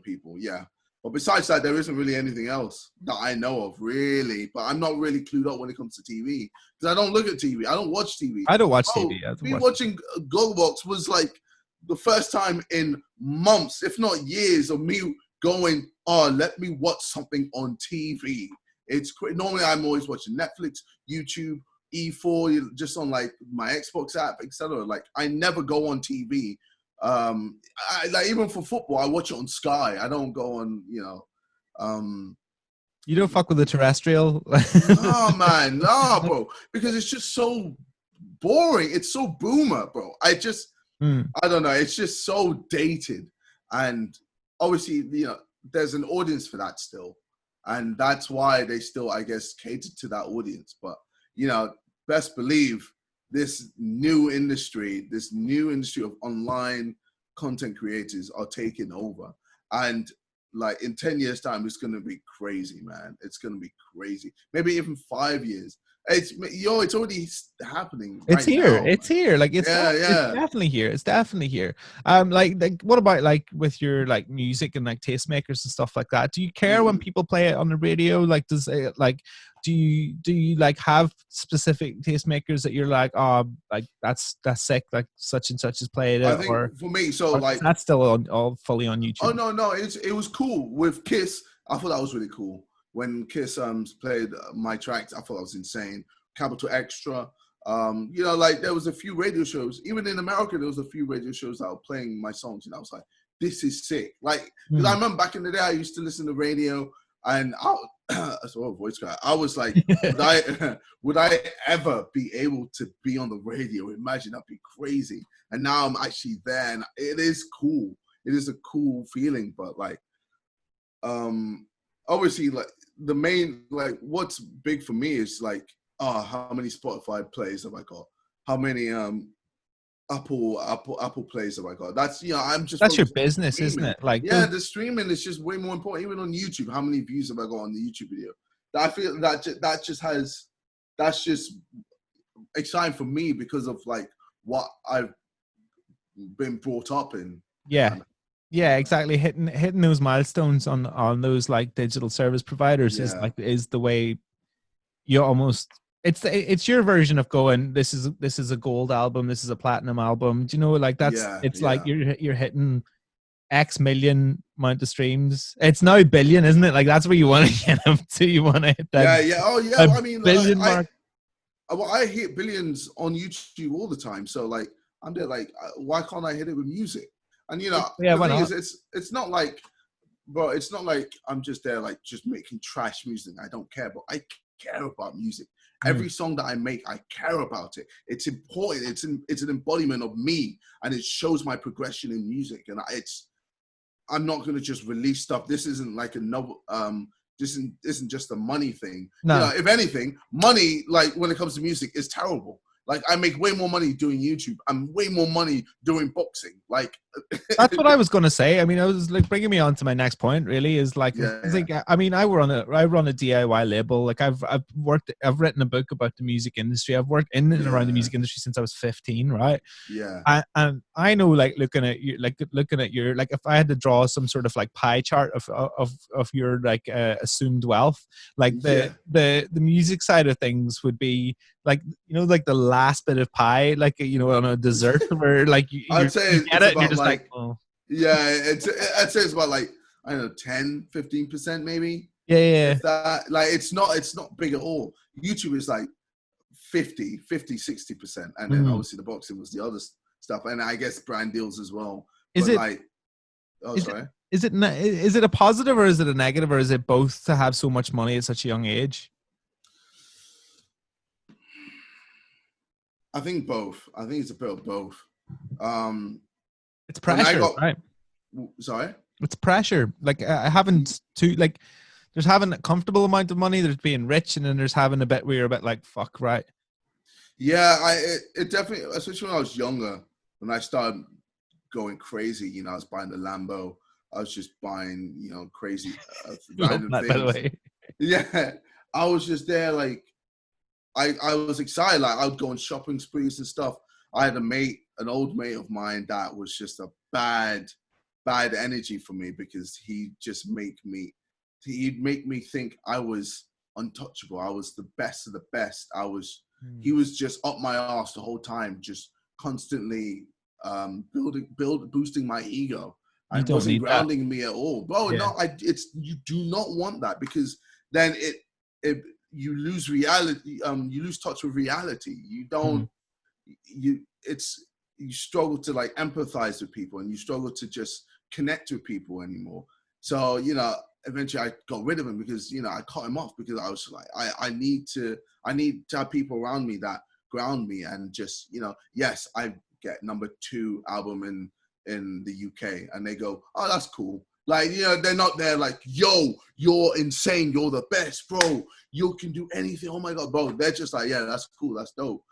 people. Yeah. But besides that, there isn't really anything else that I know of, really. But I'm not really clued up when it comes to TV because I don't look at TV. I don't watch TV. I don't watch TV. Watching Goalbox was like the first time in months, if not years, of me going, oh, let me watch something on TV. It's normally I'm always watching Netflix, YouTube, E4, just on like my Xbox app, etc. Like I never go on TV. Like even for football, I watch it on Sky. I don't go on, you know. You don't fuck with the terrestrial. No, man, no, bro, because it's just so boring. It's so boomer, bro. I don't know. It's just so dated, and obviously, you know, there's an audience for that still, and that's why they still, I guess, cater to that audience. But you know, best believe this new industry of online content creators are taking over. And like in 10 years time, it's going to be crazy, man. It's going to be crazy. Maybe even 5 years. It's already happening. It's here. Now, it's here. Like it's yeah. definitely here. It's definitely here. Like what about like with your like music and like tastemakers and stuff like that? Do you care when people play it on the radio? Like does it like do you like have specific tastemakers that you're like, oh, like that's sick, like such and such has played it? I think or for me, so like that's still all fully on YouTube. Oh no, it was cool with Kiss. I thought that was really cool when Kiss played my tracks. I thought that was insane. Capital Extra. You know, like there was a few radio shows, even in America, there was a few radio shows that were playing my songs, and I was like, this is sick. Like, because I remember back in the day, I used to listen to radio, and I saw a voice guy. I was like, would I ever be able to be on the radio? Imagine, that'd be crazy. And now I'm actually there, and it is cool. It is a cool feeling, but like, obviously, like the main, like what's big for me is like, how many Spotify plays have I got? How many Apple plays have I got? That's, you know, that's your business, isn't it? Like, yeah, the streaming is just way more important. Even on YouTube, how many views have I got on the YouTube video? I feel that's just exciting for me because of like what I've been brought up in. Yeah, exactly. Hitting those milestones on those like digital service providers is the way you almost. It's your version of going, this is a gold album, this is a platinum album. Do you know, like like you're hitting X million amount of streams. It's now billion, isn't it? Like that's where you want to get up to. You want to hit that. Yeah. Oh yeah. Well, I mean, billion mark. I hit billions on YouTube all the time. So like I'm there. Like, why can't I hit it with music? And you know, the thing is, it's not like, bro, it's not like I'm just there like just making trash music. I don't care, but I care about music. Every song that I make, I care about it. It's important. It's an embodiment of me, and it shows my progression in music. And I'm not gonna just release stuff. This isn't like a novel. This isn't just a money thing. No. You know, if anything, money, like when it comes to music, is terrible. Like I make way more money doing YouTube. I'm way more money doing boxing. Like That's what I was going to say. I mean, I was like bringing me on to my next point. Really, is like, yeah, it's like I mean, I run a DIY label. Like I've written a book about the music industry. I've worked in and around the music industry since I was 15, right? Yeah. And I know, like looking at your, like if I had to draw some sort of like pie chart of your like assumed wealth, like the music side of things would be like, you know, like the last bit of pie, like, you know, on a dessert where like I'd say you get it's it and you're about just like, oh. Yeah, I'd say it's about like, I don't know, 10-15% maybe. Yeah. If that, like, it's not big at all. YouTube is like 50-60%. And then obviously the boxing was the other stuff. And I guess brand deals as well. Is but it, like, oh, is sorry. is it a positive or is it a negative, or is it both to have so much money at such a young age? I think both. I think it's a bit of both. It's pressure, right? Sorry? It's pressure. Like I haven't to like, there's having a comfortable amount of money, there's being rich, and then there's having a bit where you're a bit like, fuck, right? Yeah, it definitely, especially when I was younger, when I started going crazy, you know, I was buying the Lambo. I was just buying, you know, crazy random that, things. by the way. Yeah, I was just there, like, I was excited. Like, I would go on shopping sprees and stuff. I had an old mate of mine that was just a bad energy for me, because he'd make me think I was untouchable. I was the best of the best. He was just up my ass the whole time, just constantly boosting my ego. You And don't wasn't need grounding me at all. Bro, yeah. no, you do not want that, because then you lose reality. You lose touch with reality. You don't. You struggle to like empathize with people, and you struggle to just connect with people anymore. So, you know, eventually I got rid of him, because, you know, I cut him off, because I was like, I need to have people around me that ground me, and just, you know, yes, I get #2 album in the UK, and they go, oh, that's cool. Like, you know, they're not there like, yo, you're insane, you're the best, bro, you can do anything, oh my God, bro. They're just like, yeah, that's cool, that's dope.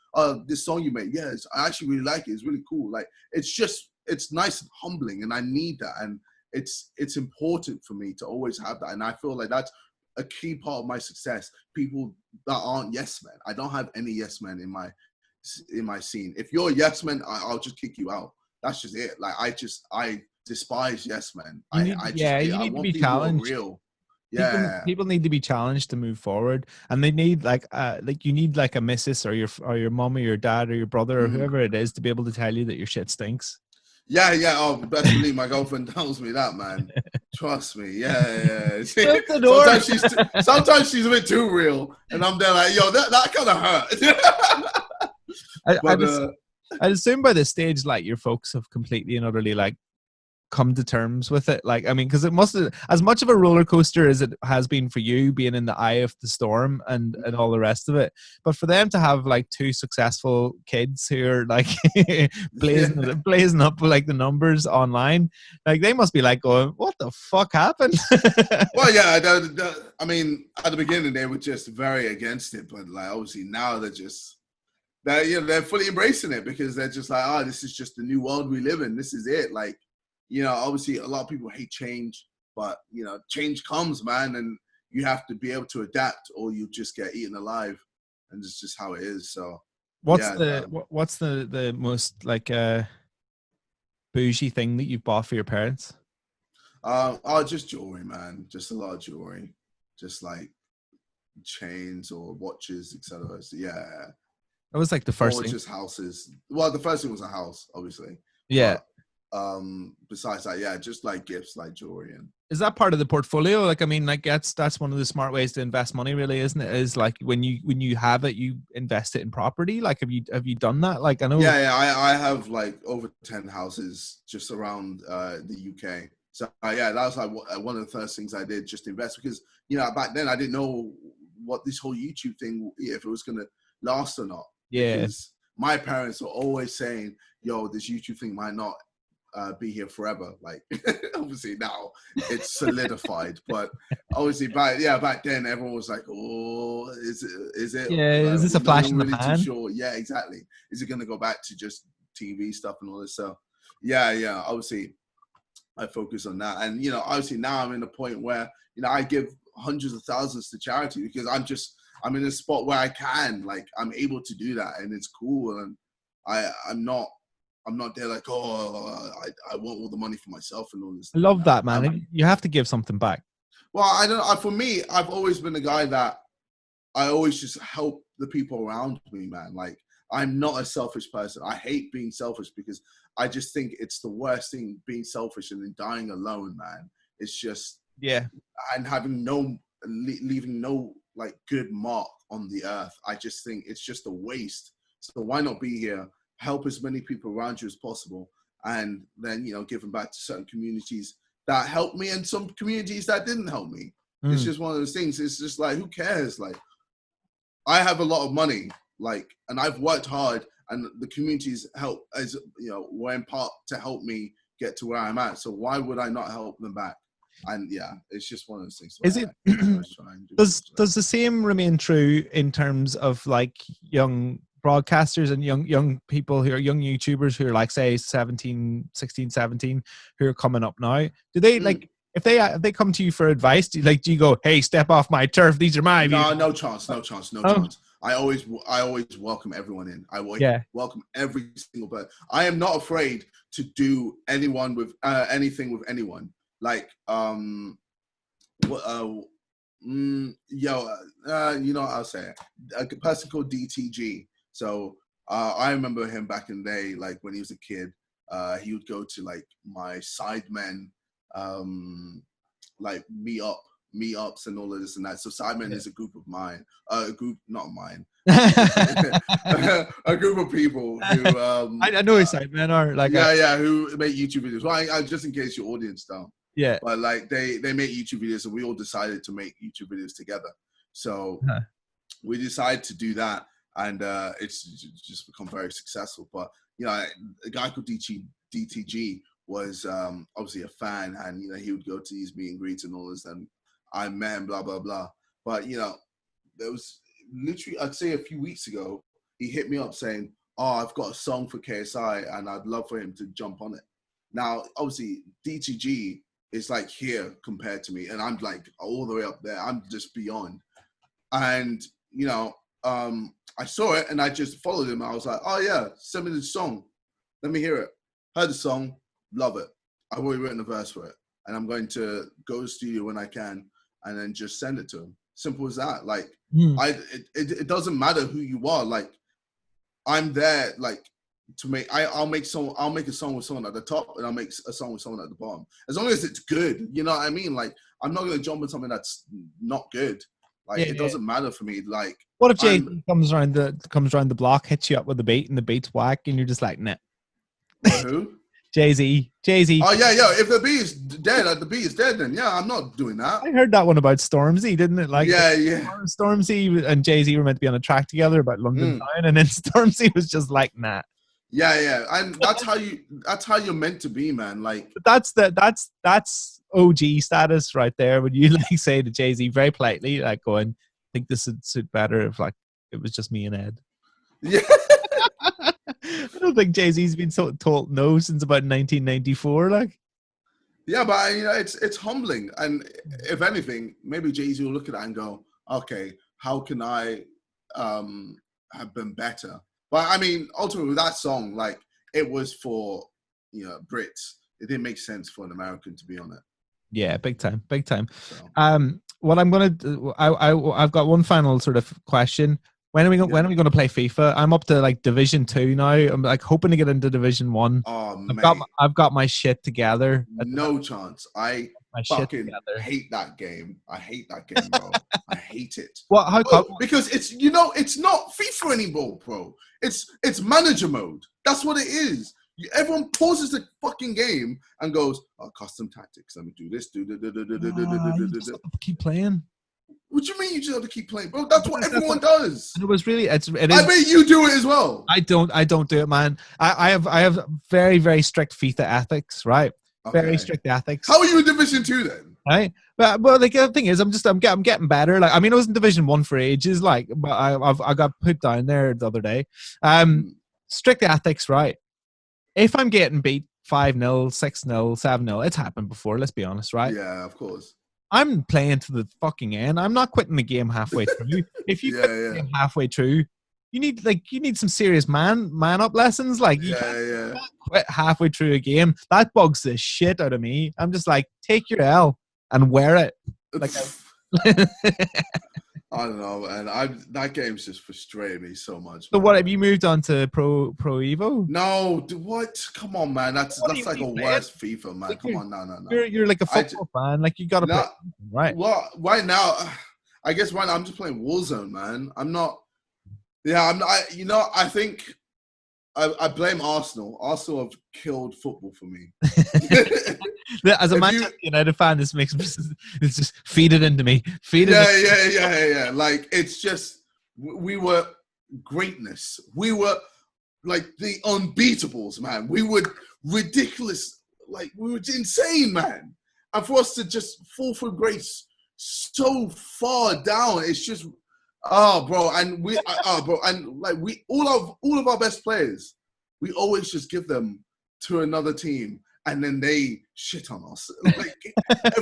This song you made, yes, I actually really like it, it's really cool. Like, it's nice and humbling, and I need that, and it's important for me to always have that. And I feel like that's a key part of my success. People that aren't yes men. I don't have any yes men in my scene. If you're a yes man, I'll just kick you out. That's just it. Like, I despise yes men. You need to be challenged. Real. Yeah. People need to be challenged to move forward, and they need like you need like a missus or your mom or your dad or your brother or whoever it is to be able to tell you that your shit stinks. Yeah. Oh, best believe my girlfriend tells me that, man. Trust me. Yeah. Sometimes she's a bit too real, and I'm there like, yo, that kind of hurt. I assume by this stage, like, your folks have completely and utterly like come to terms with it. Like, I mean, because it must have, as much of a roller coaster as it has been for you being in the eye of the storm and all the rest of it, but for them to have like 2 successful kids who are like blazing up like the numbers online, like they must be like going, what the fuck happened? Well, yeah, I mean, at the beginning they were just very against it, but like obviously now they're fully embracing it, because they're just like, oh, this is just the new world we live in. This is it. Like, you know, obviously a lot of people hate change, but, you know, change comes, man, and you have to be able to adapt, or you just get eaten alive, and it's just how it is. So, what's the most like bougie thing that you've bought for your parents? Just jewelry, man. Just a lot of jewelry, just like chains or watches, etc. So, yeah. That was like the first thing. Just houses. Well, the first thing was a house, obviously. Yeah. But, besides that, yeah, just like gifts, like jewelry. And is that part of the portfolio? Like, I mean, like that's one of the smart ways to invest money, really, isn't it? Is like when you have it, you invest it in property. Like, have you done that? Like, I know. Yeah, I have like over 10 houses just around the UK. So yeah, that was like one of the first things I did, just invest, because, you know, back then I didn't know what this whole YouTube thing, if it was gonna last or not. Yeah. Because my parents were always saying, yo, this YouTube thing might not be here forever. Like, obviously now it's solidified, but obviously back then everyone was like, oh, is it? Yeah, Like, is this a we're not flash even in the really too pan? sure. Yeah, exactly. Is it going to go back to just TV stuff and all this? So yeah, obviously I focus on that. And, obviously now I'm in a point where, I give hundreds of thousands to charity because I'm in a spot where I can, like, I'm able to do that, and it's cool. And I'm not there like, oh, I want all the money for myself and all this. I love that, man. You have to give something back. Well, I don't know. For me, I've always been a guy that I always just help the people around me, man. Like, I'm not a selfish person. I hate being selfish because I just think it's the worst thing, being selfish and then dying alone, man. It's just, and leaving no like good mark on the earth. I just think it's just a waste. So why not be here, help as many people around you as possible, and then, giving back to certain communities that helped me and some communities that didn't help me. It's just one of those things. It's just like, who cares? Like, I have a lot of money, like, and I've worked hard, and the communities help, as were in part to help me get to where I'm at. So why would I not help them back? And yeah, it's just one of those things. Is it? Does the same remain true in terms of like young broadcasters and young people who are young YouTubers who are like, say, 16, 17, who are coming up now? Do they like, if they come to you for advice, do you go, hey, step off my turf, these are my views? No chance. I always welcome everyone in. I welcome every single person. I am not afraid to do anything with anyone. Like, I'll say it. A person called DTG. So I remember him back in the day, like when he was a kid. He would go to like my Sidemen, like meetups and all of this and that. So Sidemen is a group of mine, a group not mine, a group of people who I know his Sidemen are like who make YouTube videos. Well, I just in case your audience don't. Yeah. But like they make YouTube videos, and we all decided to make YouTube videos together. So we decided to do that, and it's just become very successful. But a guy called DTG was obviously a fan, and he would go to these meet and greets and all this, and I met him, blah blah blah. But there was literally, I'd say a few weeks ago, he hit me up saying, "Oh, I've got a song for KSI, and I'd love for him to jump on it." Now, obviously, DTG is like here compared to me, and I'm like all the way up there. I'm just beyond. And I saw it and I just followed him. I was like, oh yeah, send me the song, let me hear it. Heard the song, love it. I've already written a verse for it, and I'm going to go to the studio when I can and then just send it to him. Simple as that. Like, it doesn't matter who you are. Like, I'm there, like, to make, I'll make a song with someone at the top, and I'll make a song with someone at the bottom, as long as it's good. You know what I mean? Like, I'm not gonna jump on something that's not good. Like, it doesn't matter for me. Like, what if Jay comes around the block, hits you up with the beat, and the beat's whack, and you're just like, nah. Who? Jay-Z. Oh yeah. If the beat is dead, the beat is dead. Then I'm not doing that. I heard that one about Stormzy, didn't it? Like, Stormzy and Jay-Z were meant to be on a track together about London Town, and then Stormzy was just like, nah. Yeah, and that's how you're meant to be, man. Like, but that's OG status right there. When you like say to Jay-Z very politely, like, going, I think this would suit better if like it was just me and Ed. Yeah. I don't think Jay-Z's been told no since about 1994. Like, yeah, but it's humbling, and if anything, maybe Jay-Z will look at that and go, okay, how can I have been better? But I mean, ultimately, with that song, like, it was for Brits. It didn't make sense for an American to be on it. Yeah, big time. So. What I'm gonna do, I've got one final sort of question. When are we going to play FIFA? I'm up to like Division 2 now. I'm like hoping to get into Division 1. Oh, I've got my shit together. No chance. I fucking hate that game. I hate that game, bro. I hate it. Well, how come? Because it's it's not FIFA anymore, bro. It's manager mode. That's what it is. Everyone pauses the fucking game and goes, "Oh, custom tactics. Let me do this. Keep playing. What do you mean you just have to keep playing, bro? That's what everyone does. And it was really, it is. I bet you do it as well. I don't do it, man. I have very, very strict FIFA ethics, right? Okay. Very strict ethics. How are you in Division 2 then? Right, but like the thing is, I'm getting better. Like, I mean, I was in Division 1 for ages, like, but I got put down there the other day. Strict ethics, right? If I'm getting beat 5-0, 6-0, 7-0, it's happened before. Let's be honest, right? Yeah, of course. I'm playing to the fucking end. I'm not quitting the game halfway through. If you quit the game halfway through, you need some serious man up lessons. Like, you can't quit halfway through a game. That bugs the shit out of me. I'm just like, take your L and wear it. Like, I don't know, man. That game's just frustrated me so much. So what, have you moved on to Pro Evo? No, what? Come on, man. That's like a worse FIFA, man. Like, come on, no. You're like a football fan. Like, you gotta play, right? Well, right now, I guess right now I'm just playing Warzone, man. I'm not. Yeah, I'm not. I think I blame Arsenal. Arsenal have killed football for me. As a Manchester United fan, this makes it's just feed it into me. Yeah. Like, it's just, we were greatness. We were like the unbeatables, man. We were ridiculous. Like, we were insane, man. And for us to just fall from grace so far down, it's just, bro. And all of our best players, we always just give them to another team, and then they shit on us, like,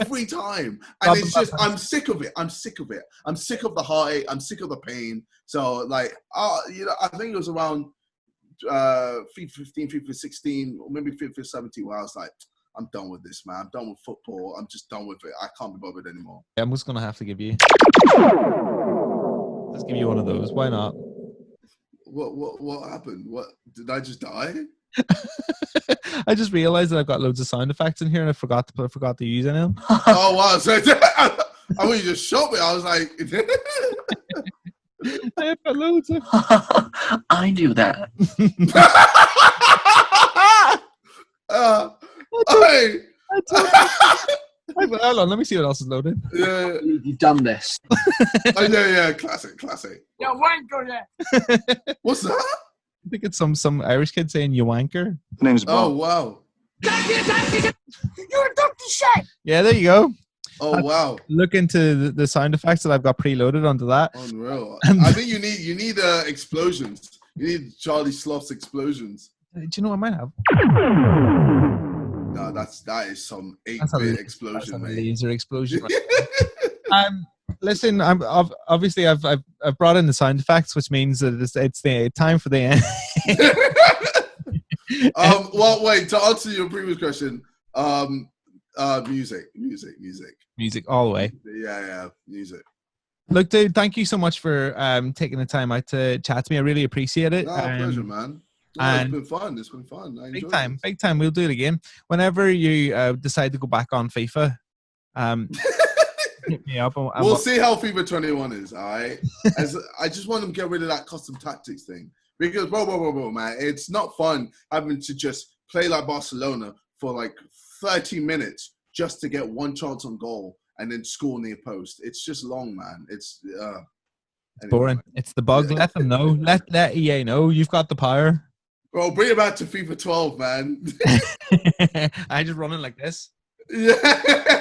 every time. And it's just, I'm sick of it. I'm sick of the heartache. I'm sick of the pain. So, like, I think it was around FIFA 15, FIFA 16, or maybe FIFA 17, where I was like, I'm done with this, man. I'm done with football. I'm just done with it. I can't be bothered anymore. I'm just gonna have to give you. Let's give you one of those. Why not? What happened? What, did I just die? I just realized that I've got loads of sound effects in here, and I forgot to use any of them. Oh wow! So I mean, you just shot me. I was like, I've got loads of. I do that. Hold on, let me see what else is loaded. Yeah, You've done this. yeah. Classic. Yeah, wanker, yeah. What's that? I think it's some Irish kid saying "you wanker." Name's Bob. Oh wow! You're a dirty shit. Yeah, there you go. Oh wow! Look into the sound effects that I've got preloaded onto that. Unreal. I think you need explosions. You need Charlie Sloth's explosions. Do you know what I might have? No, that is some 8-bit explosion, that's mate. a laser explosion. Listen, I've brought in the sound effects, which means that it's the time for the end. Well, wait, to answer your previous question, music all the way. Yeah, music. Look, dude, thank you so much for taking the time out to chat to me. I really appreciate it. No, pleasure, man. No, it's been fun. Big time. We'll do it again. Whenever you decide to go back on FIFA, hit me up. We'll see how FIFA 21 is, all right? I just want them to get rid of that custom tactics thing. Because, bro, man, it's not fun having to just play like Barcelona for like 30 minutes just to get one chance on goal and then score near post. It's just long, man. It's anyway. Boring. It's the bug. Let them know. Let EA know you've got the power. Bro, bring it back to FIFA 12, man. I just run it like this. Yeah.